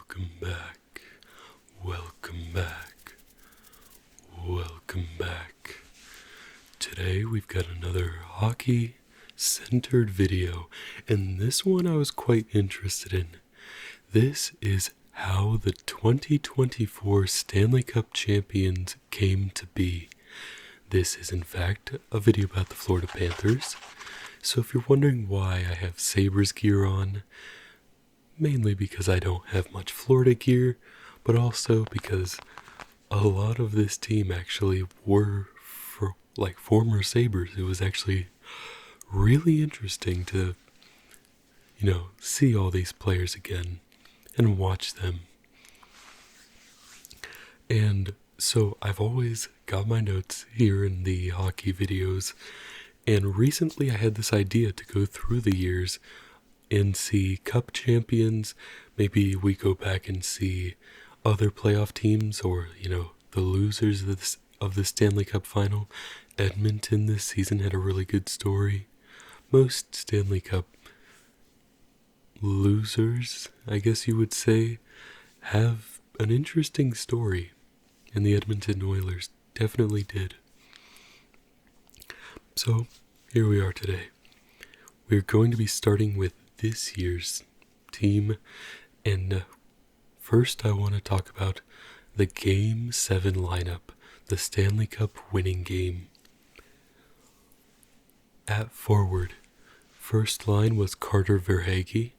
Welcome back. Welcome back. Welcome back. Today we've got another hockey-centered video, and this one I was quite interested in. This is how the 2024 Stanley Cup champions came to be. This is in fact a video about the Florida Panthers. So if you're wondering why I have Sabres gear on, mainly because I don't have much Florida gear, but also because a lot of this team actually were former Sabres. It was actually really interesting to, see all these players again and watch them. And so I've always got my notes here in the hockey videos, and recently I had this idea to go through the years and see Cup champions. Maybe we go back and see other playoff teams, or the losers of the Stanley Cup final. Edmonton this season had a really good story. Most Stanley Cup losers, I guess you would say, have an interesting story, and the Edmonton Oilers definitely did. So here we are today. We're going to be starting with this year's team, and first I want to talk about the Game 7 lineup, the Stanley Cup winning game. At forward, first line was Carter Verhaeghe,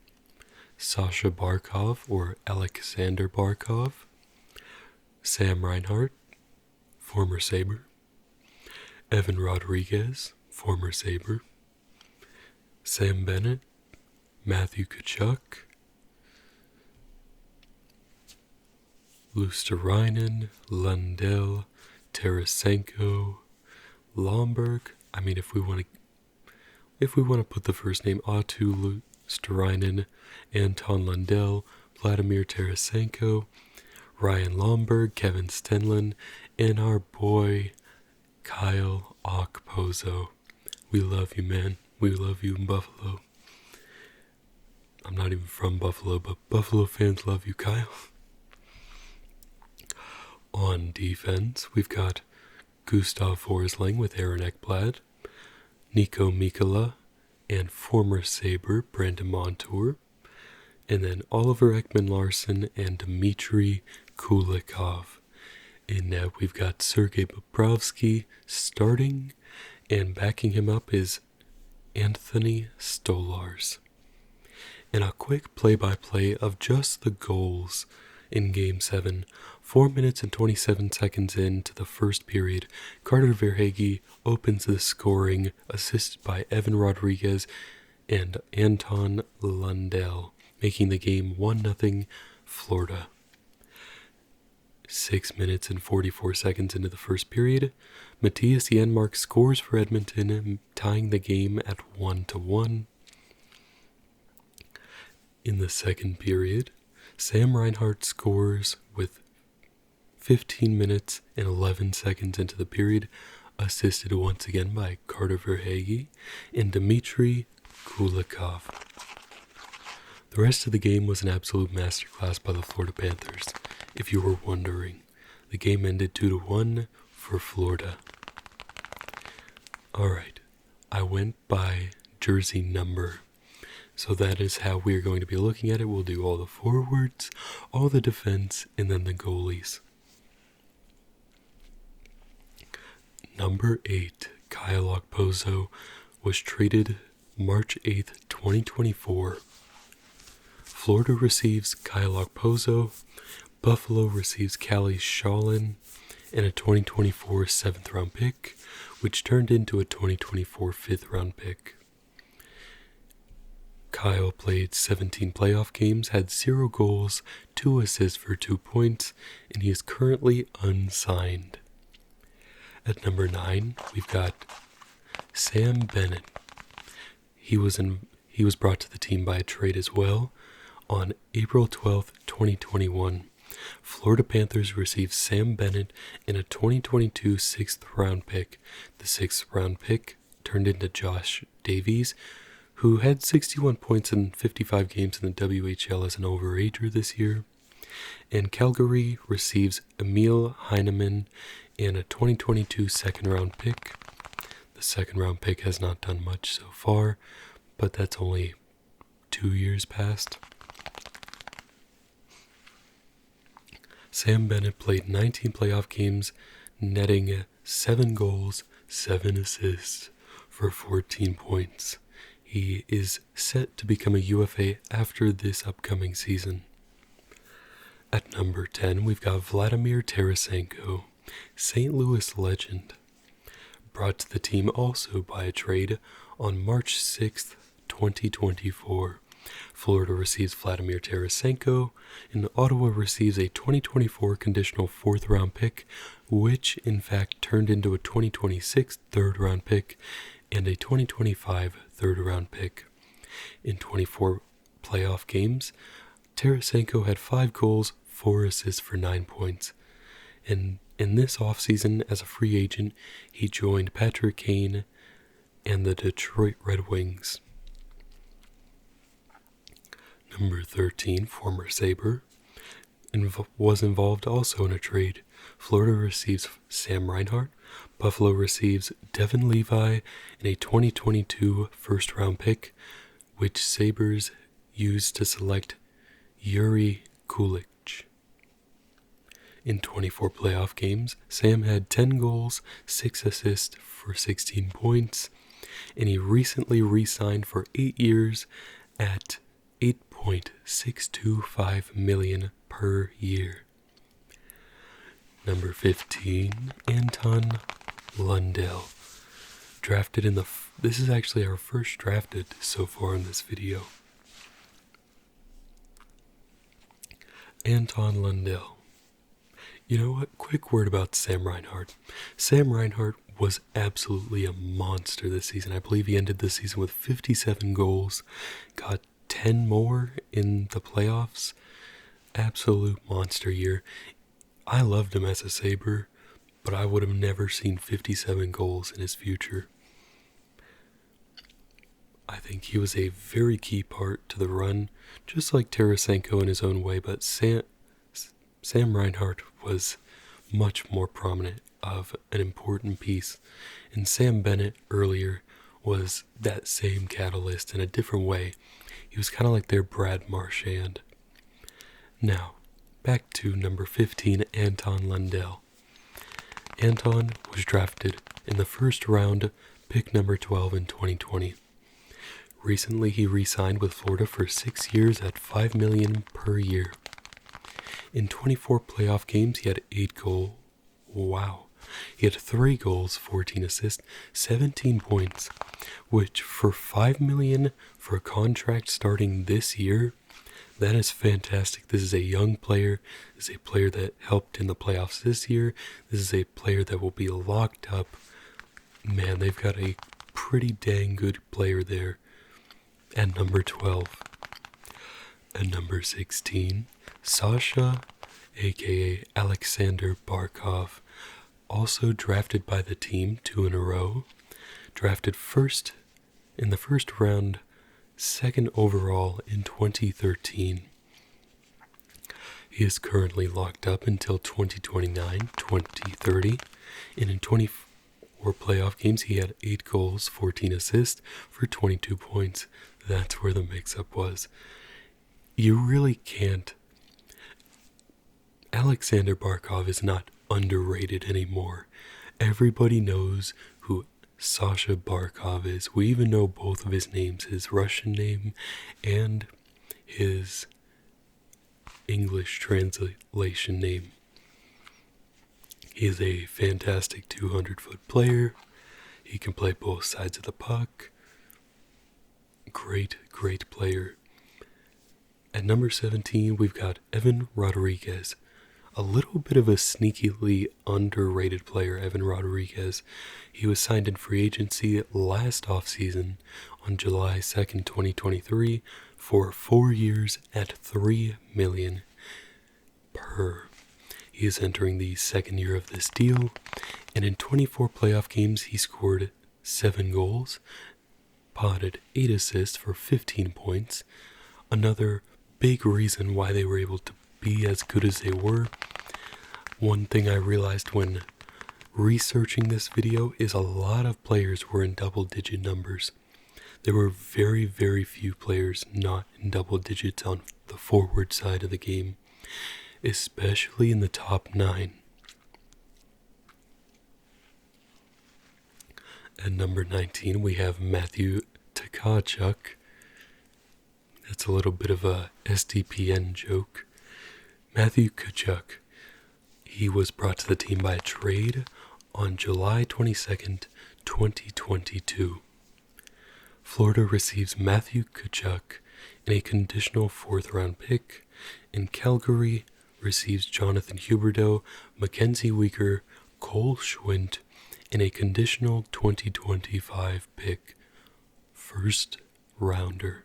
Sasha Barkov or Alexander Barkov, Sam Reinhart, former Sabre, Evan Rodriguez, former Sabre, Sam Bennett, Matthew Tkachuk, Luostarinen, Lundell, Tarasenko, Lomberg. I mean, if we want to put the first name, Aatu Luostarinen, Anton Lundell, Vladimir Tarasenko, Ryan Lomberg, Kevin Stenlund, and our boy Kyle Okposo. We love you, man. We love you in Buffalo. I'm not even from Buffalo, but Buffalo fans love you, Kyle. On defense, we've got Gustav Forsling with Aaron Ekblad, Nico Mikkola, and former Sabre Brandon Montour, and then Oliver Ekman-Larsson and Dmitry Kulikov. In net, we've got Sergei Bobrovsky starting, and backing him up is Anthony Stolarz. And a quick play-by-play of just the goals in Game 7. 4 minutes and 27 seconds into the first period, Carter Verhaeghe opens the scoring, assisted by Evan Rodriguez and Anton Lundell, making the game 1-0 Florida. 6 minutes and 44 seconds into the first period, Matthias Janmark scores for Edmonton, tying the game at 1-1. In the second period, Sam Reinhart scores with 15 minutes and 11 seconds into the period, assisted once again by Carter Verhaeghe and Dmitry Kulikov. The rest of the game was an absolute masterclass by the Florida Panthers, if you were wondering. The game ended 2-1 for Florida. Alright, I went by jersey number. So that is how we're going to be looking at it. We'll do all the forwards, all the defense, and then the goalies. Number 8, Kyle Okposo, was traded March 8th, 2024. Florida receives Kyle Okposo, Buffalo receives Callie Sholin, and a 2024 7th round pick, which turned into a 2024 5th round pick. Kyle played 17 playoff games, had 0 goals, 2 assists for 2 points, and he is currently unsigned. At number 9, we've got Sam Bennett. He was brought to the team by a trade as well. On April 12th, 2021, Florida Panthers received Sam Bennett and a 2022 6th round pick. The 6th round pick turned into Josh Davies, who had 61 points in 55 games in the WHL as an overager this year. And Calgary receives Emil Heinemann and a 2022 second-round pick. The second-round pick has not done much so far, but that's only 2 years past. Sam Bennett played 19 playoff games, netting 7 goals, 7 assists for 14 points. He is set to become a UFA after this upcoming season. At number 10, we've got Vladimir Tarasenko, St. Louis legend. Brought to the team also by a trade on March 6th, 2024. Florida receives Vladimir Tarasenko, and Ottawa receives a 2024 conditional 4th-round pick, which in fact turned into a 2026 3rd-round pick and a 2025 3rd-round pick. In 24 playoff games, Tarasenko had 5 goals, 4 assists for 9 points. And in this offseason, as a free agent, he joined Patrick Kane and the Detroit Red Wings. Number 13, former Sabre, was involved also in a trade. Florida receives Sam Reinhart. Buffalo receives Devin Levi and a 2022 first-round pick, which Sabres used to select Yuri Kulich. In 24 playoff games, Sam had 10 goals, 6 assists for 16 points, and he recently re-signed for 8 years at $8.625 million per year. Number 15, Anton Lundell. Drafted in this is actually our first drafted so far in this video. Anton Lundell. You know what? Quick word about Sam Reinhart. Sam Reinhart was absolutely a monster this season. I believe he ended the season with 57 goals, got 10 more in the playoffs. Absolute monster year. I loved him as a Sabre, but I would have never seen 57 goals in his future. I think he was a very key part to the run, just like Tarasenko in his own way, but Sam Reinhart was much more prominent of an important piece, and Sam Bennett earlier was that same catalyst in a different way. He was kind of like their Brad Marchand. Now, back to number 15, Anton Lundell. Anton was drafted in the first round, pick number 12 in 2020. Recently, he re-signed with Florida for 6 years at $5 million per year. In 24 playoff games, he had 8 goals. Wow. He had 3 goals, 14 assists, 17 points, which for $5 million for a contract starting this year, that is fantastic. This is a young player. This is a player that helped in the playoffs this year. This is a player that will be locked up. Man, they've got a pretty dang good player there. At number 12. At number 16, Sasha, aka Alexander Barkov, also drafted by the team 2 in a row. Drafted first in the first round, 2nd overall in 2013. He is currently locked up until 2029, 2030, and in 24 playoff games he had 8 goals, 14 assists for 22 points. That's where the mix-up was. You really can't. Alexander Barkov is not underrated anymore. Everybody knows who Sasha Barkov is. We even know both of his names, his Russian name and his English translation name. He is a fantastic 200-foot player. He can play both sides of the puck. Great player. At number 17, we've got Evan Rodriguez. A little bit of a sneakily underrated player, Evan Rodriguez. He was signed in free agency last offseason on July 2nd, 2023 for 4 years at $3 million per. He is entering the 2nd year of this deal, and in 24 playoff games he scored 7 goals, potted 8 assists for 15 points. Another big reason why they were able to be as good as they were. One thing I realized when researching this video is a lot of players were in double-digit numbers. There were very, very few players not in double digits on the forward side of the game, especially in the top 9. At number 19, we have Matthew Tkachuk. That's a little bit of a SDPN joke. Matthew Tkachuk. He was brought to the team by a trade on July 22nd, 2022. Florida receives Matthew Tkachuk in a conditional 4th-round pick, and Calgary receives Jonathan Huberdeau, Mackenzie Weegar, Cole Schwint in a conditional 2025 pick, 1st rounder.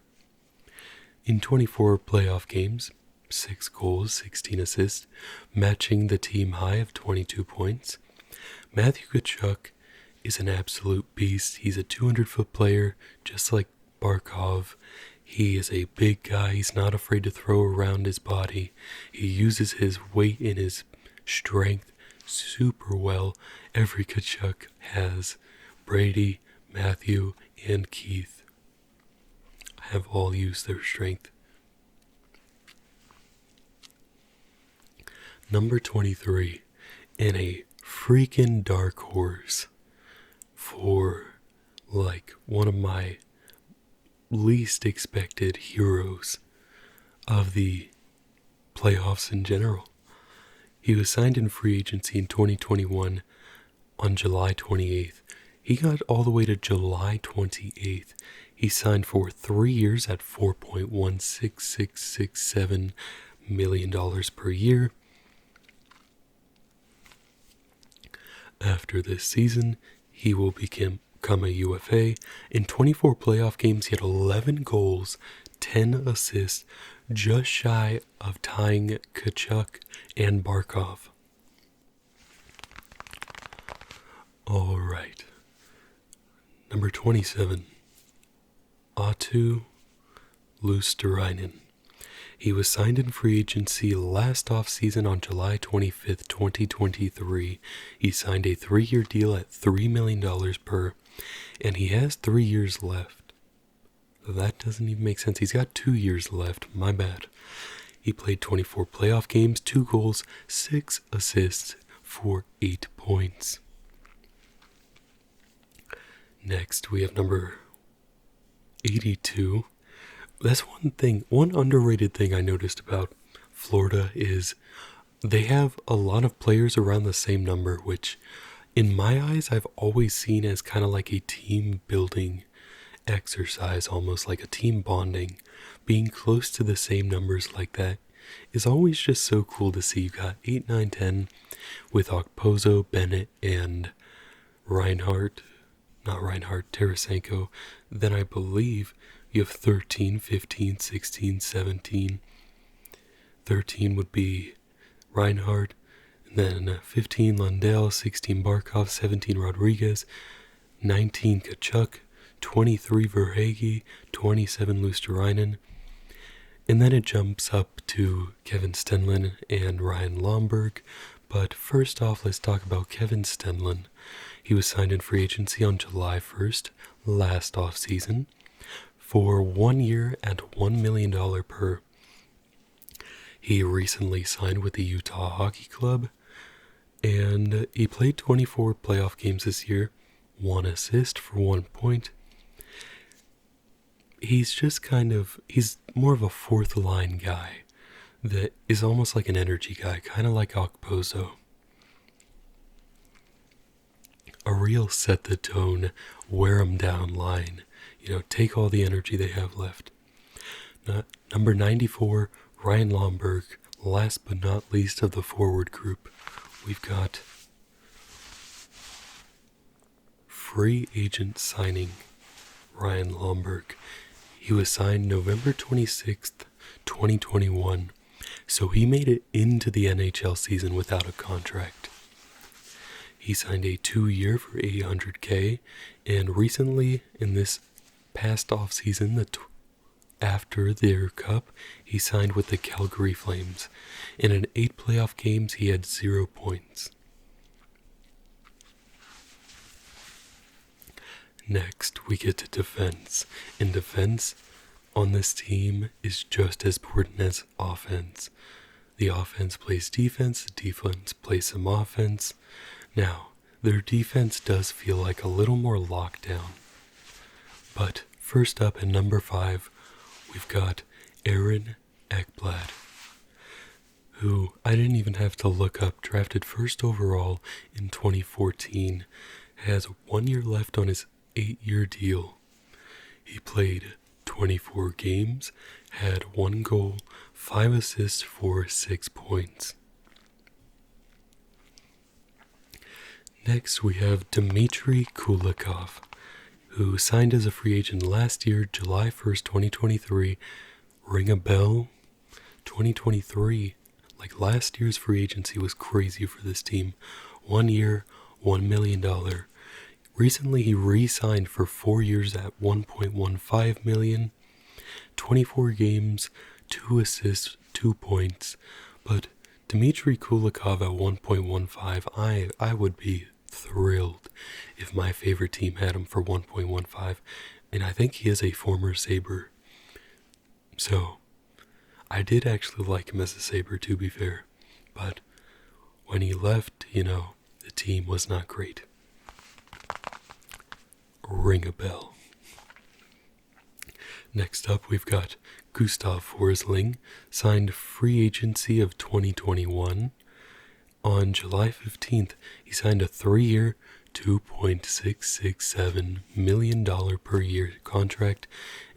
In 24 playoff games, 6 goals, 16 assists, matching the team high of 22 points, Matthew Tkachuk is an absolute beast. He's a 200-foot player, just like Barkov. He is a big guy. He's not afraid to throw around his body. He uses his weight and his strength super well. Every Tkachuk has Brady, Matthew, and Keith have all used their strength. Number 23, and a freaking dark horse for like one of my least expected heroes of the playoffs in general. He was signed in free agency in 2021 on July 28th. He got all the way to July 28th. He signed for 3 years at $4.16667 million per year. After this season, he will become a UFA. In 24 playoff games, he had 11 goals, 10 assists, just shy of tying Tkachuk and Barkov. Alright. Number 27. Aatu Luosterainen. He was signed in free agency last offseason on July 25th, 2023. He signed a 3-year deal at $3 million per, and he has 3 years left. That doesn't even make sense. He's got 2 years left. My bad. He played 24 playoff games, 2 goals, 6 assists for 8 points. Next, we have number 82. That's one underrated thing I noticed about Florida is they have a lot of players around the same number, which in my eyes I've always seen as kind of like a team building exercise, almost like a team bonding. Being close to the same numbers like that is always just so cool to see. You got 8, 9, 10 with Okposo, Bennett, and Tarasenko. Then I believe you have 13, 15, 16, 17. 13 would be Reinhardt. And then 15 Lundell, 16 Barkov, 17 Rodriguez, 19 Tkachuk, 23 Verhaeghe, 27 Luosterainen. And then it jumps up to Kevin Stenlund and Ryan Lomberg. But first off, let's talk about Kevin Stenlund. He was signed in free agency on July 1st, last offseason, for 1 year at $1 million per. He recently signed with the Utah Hockey Club, and he played 24 playoff games this year, 1 assist for 1 point. He's more of a 4th line guy that is almost like an energy guy, kind of like Okposo. A real set the tone, wear 'em down line. Take all the energy they have left. Number 94, Ryan Lomberg. Last but not least of the forward group, we've got free agent signing Ryan Lomberg. He was signed November 26th, 2021, so he made it into the NHL season without a contract. He signed a 2-year for $800K, and recently in this past offseason, the after their cup, he signed with the Calgary Flames. In 8 playoff games, he had 0 points. Next, we get to defense. In defense, on this team is just as important as offense. The offense plays defense, the defense plays some offense. Now, their defense does feel like a little more locked down. But first up at number 5, we've got Aaron Ekblad, who I didn't even have to look up, drafted first overall in 2014, has 1 year left on his 8-year deal. He played 24 games, had 1 goal, 5 assists for 6 points. Next we have Dmitry Kulikov, who signed as a free agent last year, July 1st, 2023. Ring a bell? 2023, like last year's free agency was crazy for this team. 1 year, $1 million. Recently he re-signed for 4 years at $1.15 million. 24 games, 2 assists, 2 points. But Dmitry Kulikov at 1.15, I would be thrilled if my favorite team had him for 1.15. And I think he is a former Sabre. So, I did actually like him as a Sabre, to be fair. But when he left, the team was not great. Ring a bell. Next up, we've got Gustav Forsling, signed free agency of 2021. On July 15th, he signed a 3-year, $2.667 million per year contract,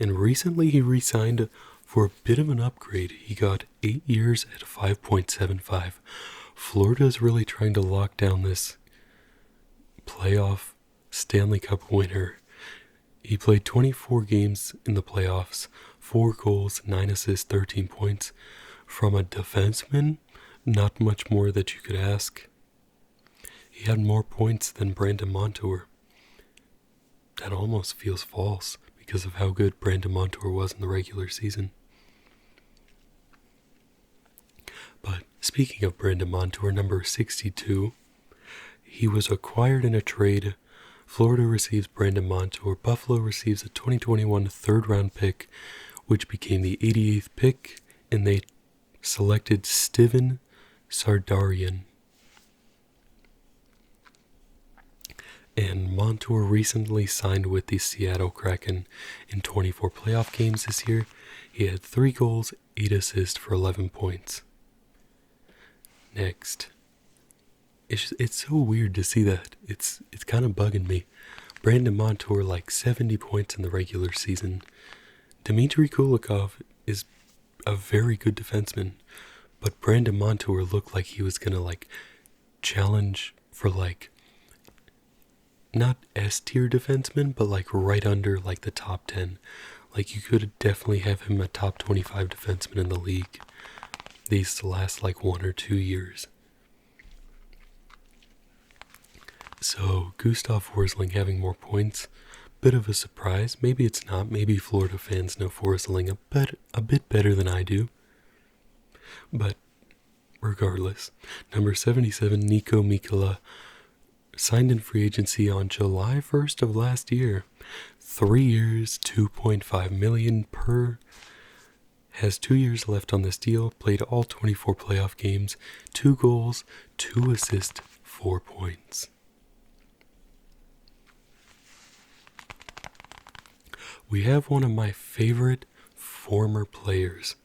and recently he re-signed for a bit of an upgrade. He got 8 years at 5.75. Florida is really trying to lock down this playoff Stanley Cup winner. He played 24 games in the playoffs, 4 goals, 9 assists, 13 points. From a defenseman, not much more that you could ask. He had more points than Brandon Montour. That almost feels false because of how good Brandon Montour was in the regular season. But speaking of Brandon Montour, number 62, he was acquired in a trade. Florida receives Brandon Montour. Buffalo receives a 2021 third-round pick, which became the 88th pick, and they selected Steven Sardarian. And Montour recently signed with the Seattle Kraken in 24 playoff games this year. He had 3 goals, 8 assists for 11 points. Next. It's so weird to see that. It's kind of bugging me. Brandon Montour, like 70 points in the regular season. Dmitry Kulikov is a very good defenseman, but Brandon Montour looked like he was gonna challenge for not S-tier defenseman, but right under the top 10. You could definitely have him a top 25 defenseman in the league these last 1 or 2 years. So, Gustav Forsling having more points, bit of a surprise. Maybe it's not. Maybe Florida fans know Forsling a bit better than I do. But, regardless, number 77, Nico Mikkola, signed in free agency on July 1st of last year. 3 years, $2.5 million per. Has 2 years left on this deal. Played all 24 playoff games. 2 goals, 2 assists, 4 points. We have one of my favorite former players,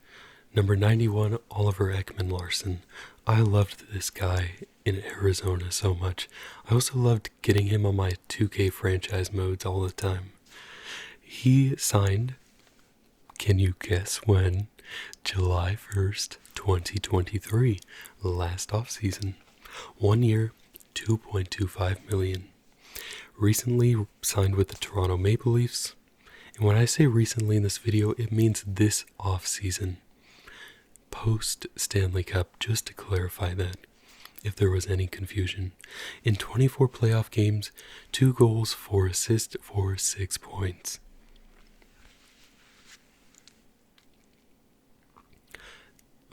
number 91, Oliver Ekman-Larsson. I loved this guy in Arizona so much. I also loved getting him on my 2K franchise modes all the time. He signed, can you guess when? July 1st, 2023, last offseason. 1 year, $2.25 million. Recently signed with the Toronto Maple Leafs. And when I say recently in this video, it means this off-season. Post Stanley Cup, just to clarify that, if there was any confusion. In 24 playoff games, 2 goals, 4 assists for 6 points.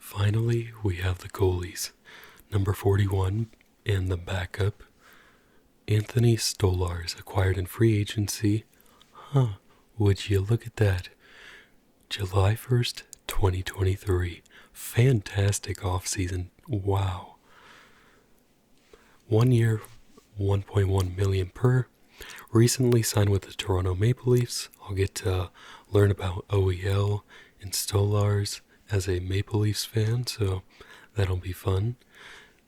finally, we have the goalies. Number 41 and the backup, Anthony Stolarz, acquired in free agency. Would you look at that? July 1st, 2023. Fantastic offseason. Wow. 1 year, 1.1 million per. Recently signed with the Toronto Maple Leafs. I'll get to learn about OEL and Stolarz as a Maple Leafs fan, so that'll be fun.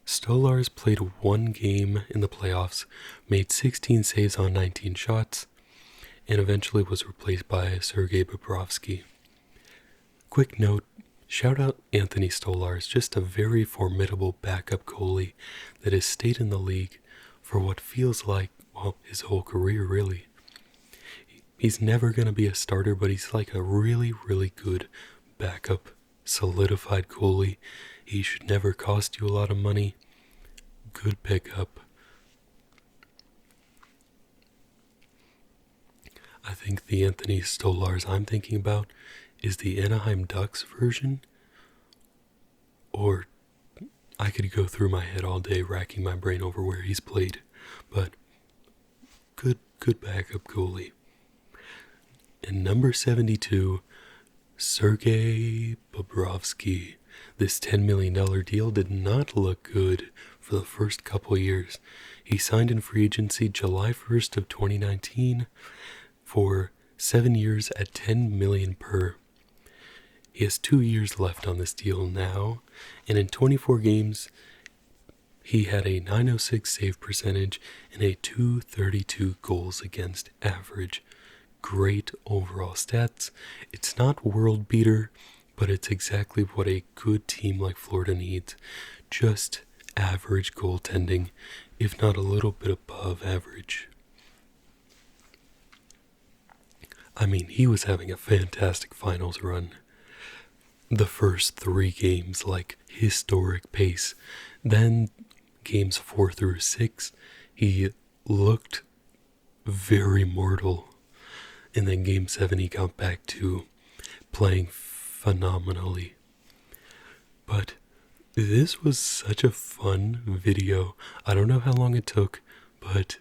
Stolarz played 1 game in the playoffs, made 16 saves on 19 shots, and eventually was replaced by Sergei Bobrovsky. Quick note, shout out Anthony Stolarz, just a very formidable backup goalie that has stayed in the league for what feels like, well, his whole career really. He's never going to be a starter, but he's like a really, really good backup, solidified goalie. He should never cost you a lot of money. Good pickup. I think the Anthony Stolarz I'm thinking about is the Anaheim Ducks version. Or I could go through my head all day racking my brain over where he's played. But good backup goalie. And number 72, Sergei Bobrovsky. This $10 million deal did not look good for the first couple years. He signed in free agency July 1st of 2019 for 7 years at $10 million per. He has 2 years left on this deal now, and in 24 games, he had a .906 save percentage and a .232 goals against average. Great overall stats. It's not world beater, but it's exactly what a good team like Florida needs. Just average goaltending, if not a little bit above average. I mean, he was having a fantastic finals run. The first 3 games, like historic pace. Then games 4 through 6, he looked very mortal. And then game 7, he got back to playing phenomenally. But this was such a fun video. I don't know how long it took, but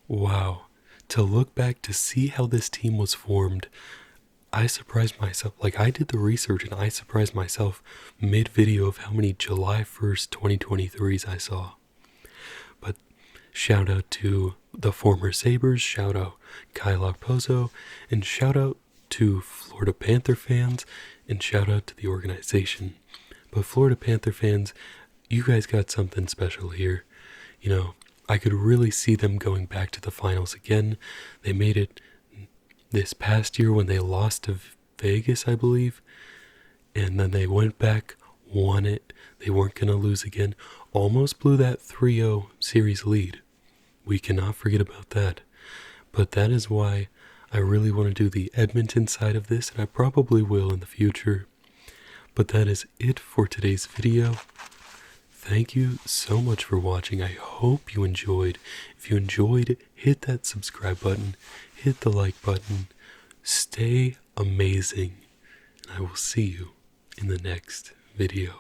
wow. To look back to see how this team was formed, I surprised myself. Like, I did the research and I surprised myself mid-video of how many July 1st, 2023s I saw. But shout out to the former Sabres, shout out Kyle Okposo, and shout out to Florida Panther fans, and shout out to the organization. But Florida Panther fans, you guys got something special here. You know, I could really see them going back to the finals again. They made it this past year when they lost to Vegas, I believe. And then they went back, won it. They weren't going to lose again. Almost blew that 3-0 series lead. We cannot forget about that. But that is why I really want to do the Edmonton side of this, and I probably will in the future. But that is it for today's video. Thank you so much for watching. I hope you enjoyed. If you enjoyed, hit that subscribe button, hit the like button. Stay amazing, and I will see you in the next video.